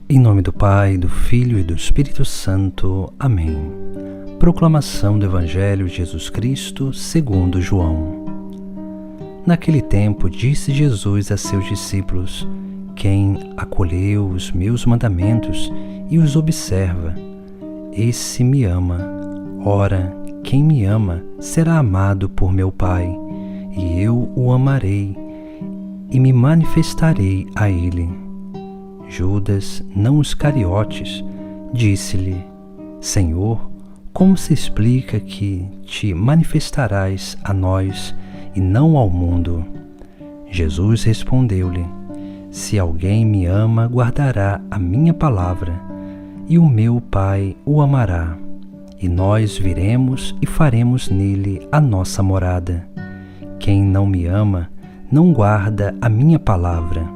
Em nome do Pai, do Filho e do Espírito Santo. Amém. Proclamação do Evangelho de Jesus Cristo segundo João. Naquele tempo disse Jesus a seus discípulos: quem acolheu os meus mandamentos e os observa, esse me ama. Ora, quem me ama será amado por meu Pai, e eu o amarei e me manifestarei a ele. Judas, não Iscariotes, disse-lhe: Senhor, como se explica que te manifestarás a nós e não ao mundo? Jesus respondeu-lhe: Se alguém me ama, guardará a minha palavra, e o meu Pai o amará, e nós viremos e faremos nele a nossa morada. Quem não me ama, não guarda a minha palavra.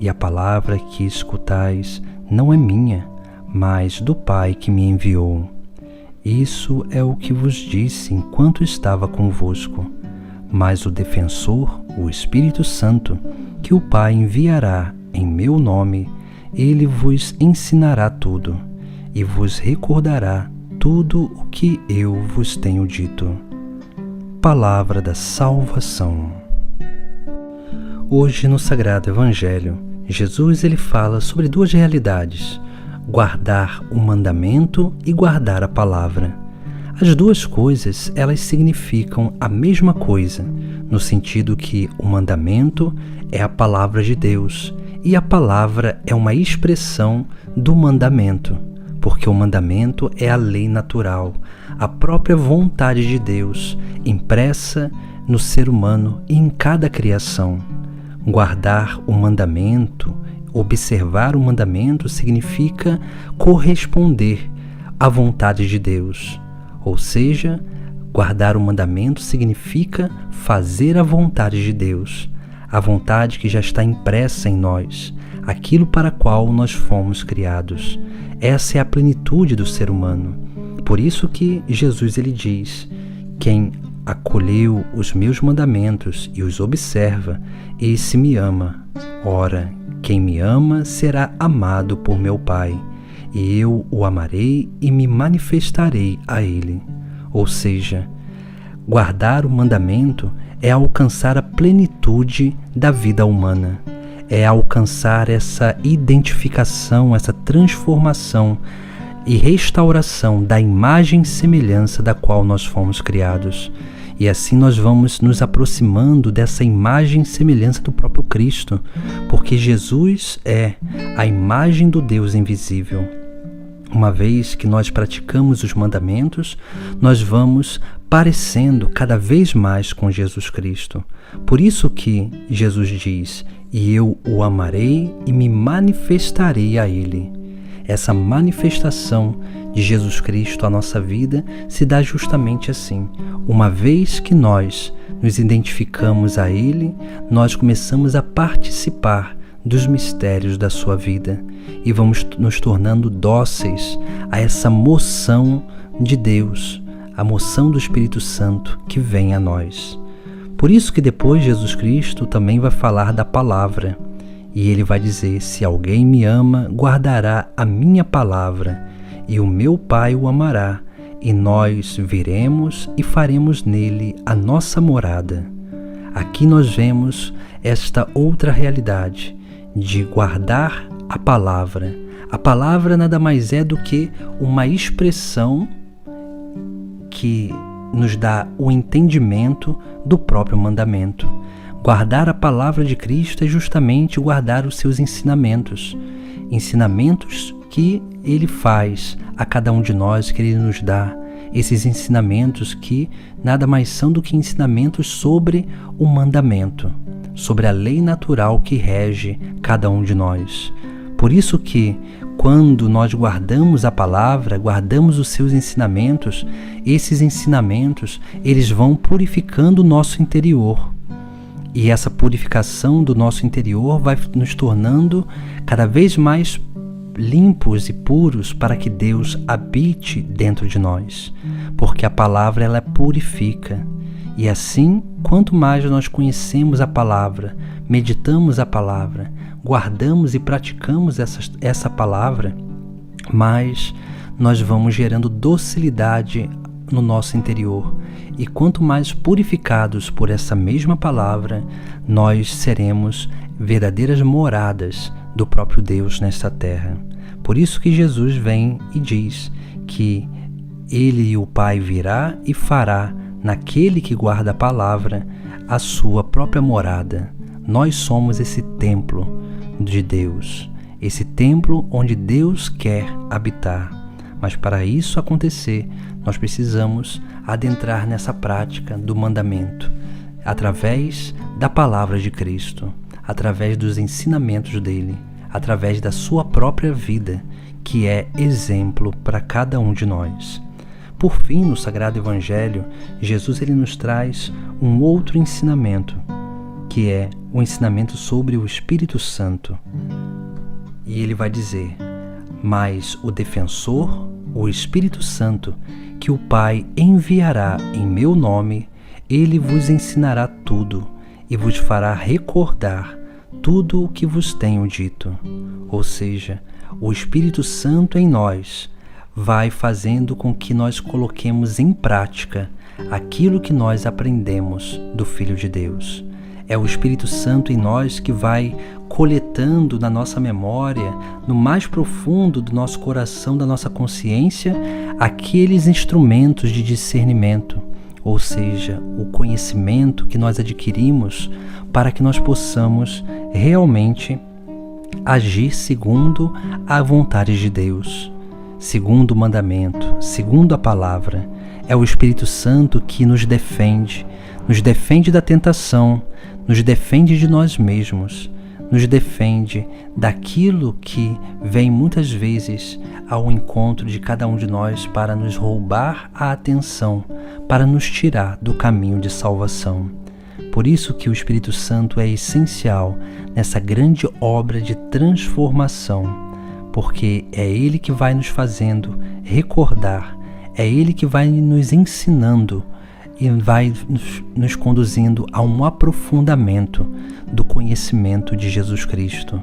E a palavra que escutais não é minha, mas do Pai que me enviou. Isso é o que vos disse enquanto estava convosco. Mas o Defensor, o Espírito Santo, que o Pai enviará em meu nome, ele vos ensinará tudo, e vos recordará tudo o que eu vos tenho dito. Palavra da salvação. Hoje, no Sagrado Evangelho, Jesus ele fala sobre duas realidades: guardar o mandamento e guardar a palavra. As duas coisas, elas significam a mesma coisa, no sentido que o mandamento é a palavra de Deus e a palavra é uma expressão do mandamento, porque o mandamento é a lei natural, a própria vontade de Deus, impressa no ser humano e em cada criação. Guardar o mandamento, observar o mandamento, significa corresponder à vontade de Deus. Ou seja, guardar o mandamento significa fazer a vontade de Deus, a vontade que já está impressa em nós, aquilo para a qual nós fomos criados. Essa é a plenitude do ser humano. Por isso que Jesus ele diz: quem acolheu os meus mandamentos e os observa, esse me ama. Ora, quem me ama será amado por meu Pai, e eu o amarei e me manifestarei a ele. Ou seja, guardar o mandamento é alcançar a plenitude da vida humana, é alcançar essa identificação, essa transformação e restauração da imagem e semelhança da qual nós fomos criados. E assim nós vamos nos aproximando dessa imagem e semelhança do próprio Cristo, porque Jesus é a imagem do Deus invisível. Uma vez que nós praticamos os mandamentos, nós vamos parecendo cada vez mais com Jesus Cristo. Por isso que Jesus diz: e eu o amarei e me manifestarei a ele. Essa manifestação de Jesus Cristo à nossa vida se dá justamente assim. Uma vez que nós nos identificamos a Ele, nós começamos a participar dos mistérios da sua vida e vamos nos tornando dóceis a essa moção de Deus, a moção do Espírito Santo que vem a nós. Por isso que depois Jesus Cristo também vai falar da palavra. E ele vai dizer: se alguém me ama, guardará a minha palavra, e o meu Pai o amará, e nós viremos e faremos nele a nossa morada. Aqui nós vemos esta outra realidade de guardar a palavra. A palavra nada mais é do que uma expressão que nos dá o entendimento do próprio mandamento. Guardar a palavra de Cristo é justamente guardar os seus ensinamentos. Ensinamentos que Ele faz a cada um de nós, que Ele nos dá. Esses ensinamentos que nada mais são do que ensinamentos sobre o mandamento, sobre a lei natural que rege cada um de nós. Por isso que, quando nós guardamos a palavra, guardamos os seus ensinamentos, esses ensinamentos, eles vão purificando o nosso interior. E essa purificação do nosso interior vai nos tornando cada vez mais limpos e puros para que Deus habite dentro de nós. Porque a palavra ela purifica. E assim, quanto mais nós conhecemos a palavra, meditamos a palavra, guardamos e praticamos essa palavra, mais nós vamos gerando docilidade no nosso interior. E quanto mais purificados por essa mesma palavra, nós seremos verdadeiras moradas do próprio Deus nesta terra. Por isso que Jesus vem e diz que Ele e o Pai virá e fará naquele que guarda a palavra a sua própria morada. Nós somos esse templo de Deus, esse templo onde Deus quer habitar. Mas para isso acontecer, nós precisamos adentrar nessa prática do mandamento, através da palavra de Cristo, através dos ensinamentos dele, através da sua própria vida, que é exemplo para cada um de nós. Por fim, no Sagrado Evangelho, Jesus ele nos traz um outro ensinamento, que é o ensinamento sobre o Espírito Santo. E ele vai dizer: mas o defensor, o Espírito Santo, que o Pai enviará em meu nome, ele vos ensinará tudo e vos fará recordar tudo o que vos tenho dito. Ou seja, o Espírito Santo em nós vai fazendo com que nós coloquemos em prática aquilo que nós aprendemos do Filho de Deus. É o Espírito Santo em nós que vai coletando na nossa memória, no mais profundo do nosso coração, da nossa consciência, aqueles instrumentos de discernimento, ou seja, o conhecimento que nós adquirimos para que nós possamos realmente agir segundo a vontade de Deus, segundo o mandamento, segundo a palavra. É o Espírito Santo que nos defende da tentação, nos defende de nós mesmos, nos defende daquilo que vem muitas vezes ao encontro de cada um de nós para nos roubar a atenção, para nos tirar do caminho de salvação. Por isso que o Espírito Santo é essencial nessa grande obra de transformação, porque é Ele que vai nos fazendo recordar, é Ele que vai nos ensinando e vai nos conduzindo a um aprofundamento do conhecimento de Jesus Cristo.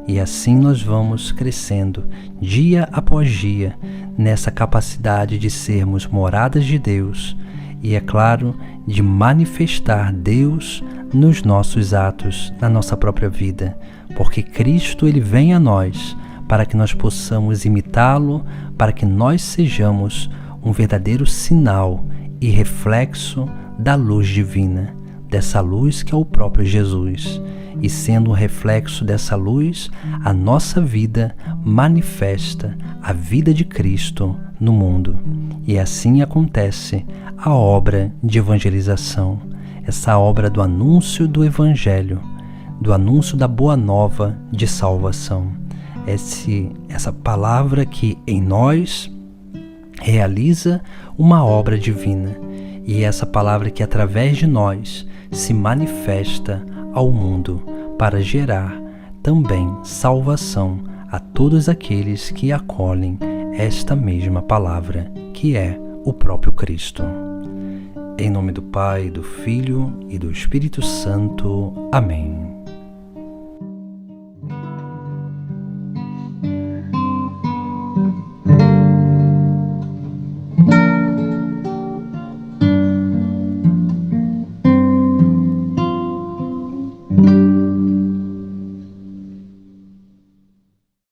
E assim nós vamos crescendo dia após dia nessa capacidade de sermos moradas de Deus e, é claro, de manifestar Deus nos nossos atos, na nossa própria vida, porque Cristo ele vem a nós para que nós possamos imitá-lo, para que nós sejamos um verdadeiro sinal e reflexo da luz divina, dessa luz que é o próprio Jesus. E sendo um reflexo dessa luz, a nossa vida manifesta a vida de Cristo no mundo. E assim acontece a obra de evangelização, essa obra do anúncio do Evangelho, do anúncio da boa nova de salvação. Essa palavra que em nós realiza uma obra divina, e essa palavra que através de nós se manifesta ao mundo para gerar também salvação a todos aqueles que acolhem esta mesma palavra, que é o próprio Cristo. Em nome do Pai, do Filho e do Espírito Santo. Amém.